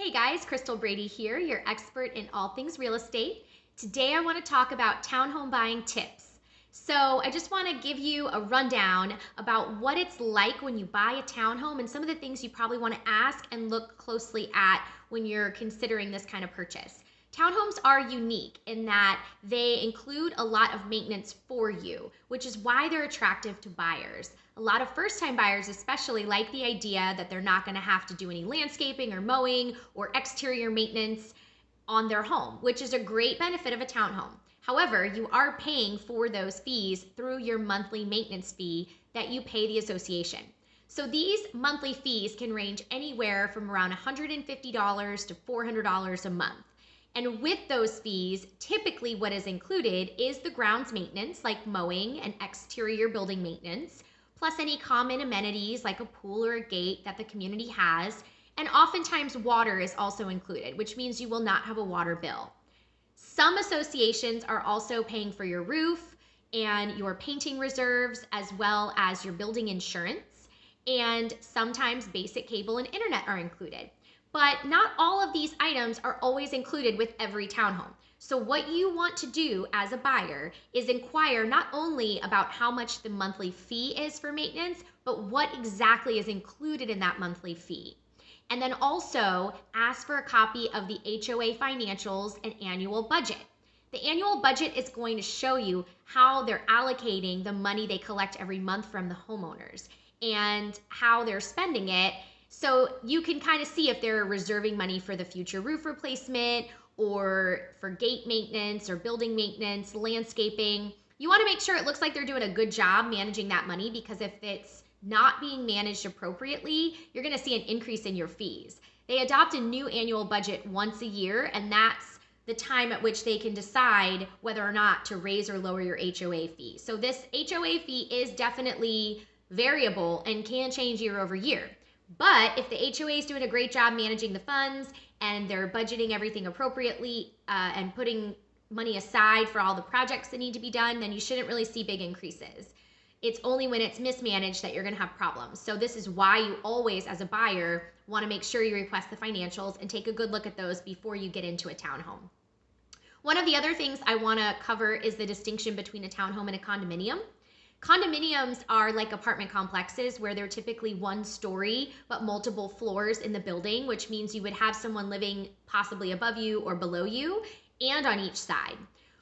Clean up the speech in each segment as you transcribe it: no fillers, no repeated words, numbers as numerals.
Hey guys, Crystal Brady here, your expert in all things real estate. Today I want to talk about townhome buying tips. So I just want to give you a rundown about what it's like when you buy a townhome and some of the things you probably want to ask and look closely at when you're considering this kind of purchase. Townhomes are unique in that they include a lot of maintenance for you, which is why they're attractive to buyers. A lot of first-time buyers especially like the idea that they're not going to have to do any landscaping or mowing or exterior maintenance on their home, which is a great benefit of a townhome. However, you are paying for those fees through your monthly maintenance fee that you pay the association. So these monthly fees can range anywhere from around $150 to $400 a month. And with those fees, typically what is included is the grounds maintenance like mowing and exterior building maintenance, plus any common amenities like a pool or a gate that the community has. And oftentimes water is also included, which means you will not have a water bill. Some associations are also paying for your roof and your painting reserves, as well as your building insurance. And sometimes basic cable and internet are included. But not all of these items are always included with every townhome. So what you want to do as a buyer is inquire not only about how much the monthly fee is for maintenance, but what exactly is included in that monthly fee. And then also ask for a copy of the HOA financials and annual budget. The annual budget is going to show you how they're allocating the money they collect every month from the homeowners and how they're spending it. So you can kind of see if they're reserving money for the future roof replacement or for gate maintenance or building maintenance, landscaping. You want to make sure it looks like they're doing a good job managing that money, because if it's not being managed appropriately, you're going to see an increase in your fees. They adopt a new annual budget once a year, and that's the time at which they can decide whether or not to raise or lower your HOA fee. So this HOA fee is definitely variable and can change year over year. But if the HOA is doing a great job managing the funds and they're budgeting everything appropriately and putting money aside for all the projects that need to be done, then you shouldn't really see big increases. It's only when it's mismanaged that you're going to have problems. So this is why you always, as a buyer, want to make sure you request the financials and take a good look at those before you get into a townhome. One of the other things I want to cover is the distinction between a townhome and a condominium. Condominiums are like apartment complexes where they're typically one story but multiple floors in the building, which means you would have someone living possibly above you or below you and on each side.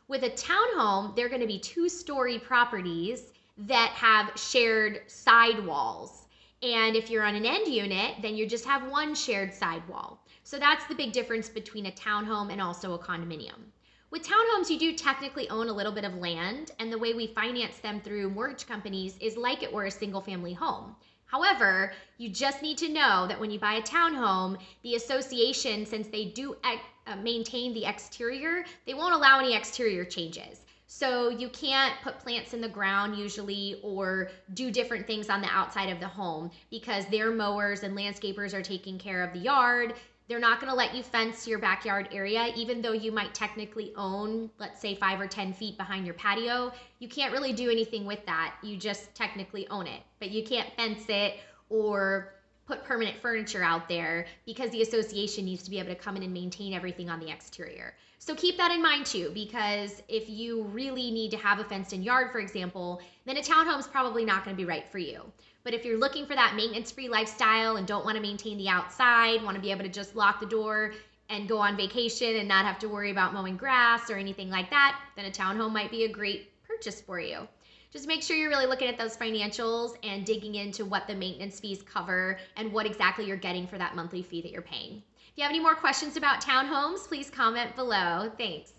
With a townhome, they're going to be two-story properties that have shared side walls. And if you're on an end unit, then you just have one shared side wall. So that's the big difference between a townhome and also a condominium. With townhomes, you do technically own a little bit of land, and the way we finance them through mortgage companies is like it were a single-family home. However, you just need to know that when you buy a townhome, the association, since they do maintain the exterior, they won't allow any exterior changes. So you can't put plants in the ground usually or do different things on the outside of the home because their mowers and landscapers are taking care of the yard. They're not going to let you fence your backyard area, even though you might technically own, let's say, 5 or 10 feet behind your patio. You can't really do anything with that. You just technically own it, but you can't fence it or put permanent furniture out there because the association needs to be able to come in and maintain everything on the exterior. So keep that in mind too, because if you really need to have a fenced-in yard, for example, then a townhome is probably not going to be right for you. But if you're looking for that maintenance-free lifestyle and don't want to maintain the outside, want to be able to just lock the door and go on vacation and not have to worry about mowing grass or anything like that, then a townhome might be a great purchase for you. Just make sure you're really looking at those financials and digging into what the maintenance fees cover and what exactly you're getting for that monthly fee that you're paying. If you have any more questions about townhomes, please comment below. Thanks.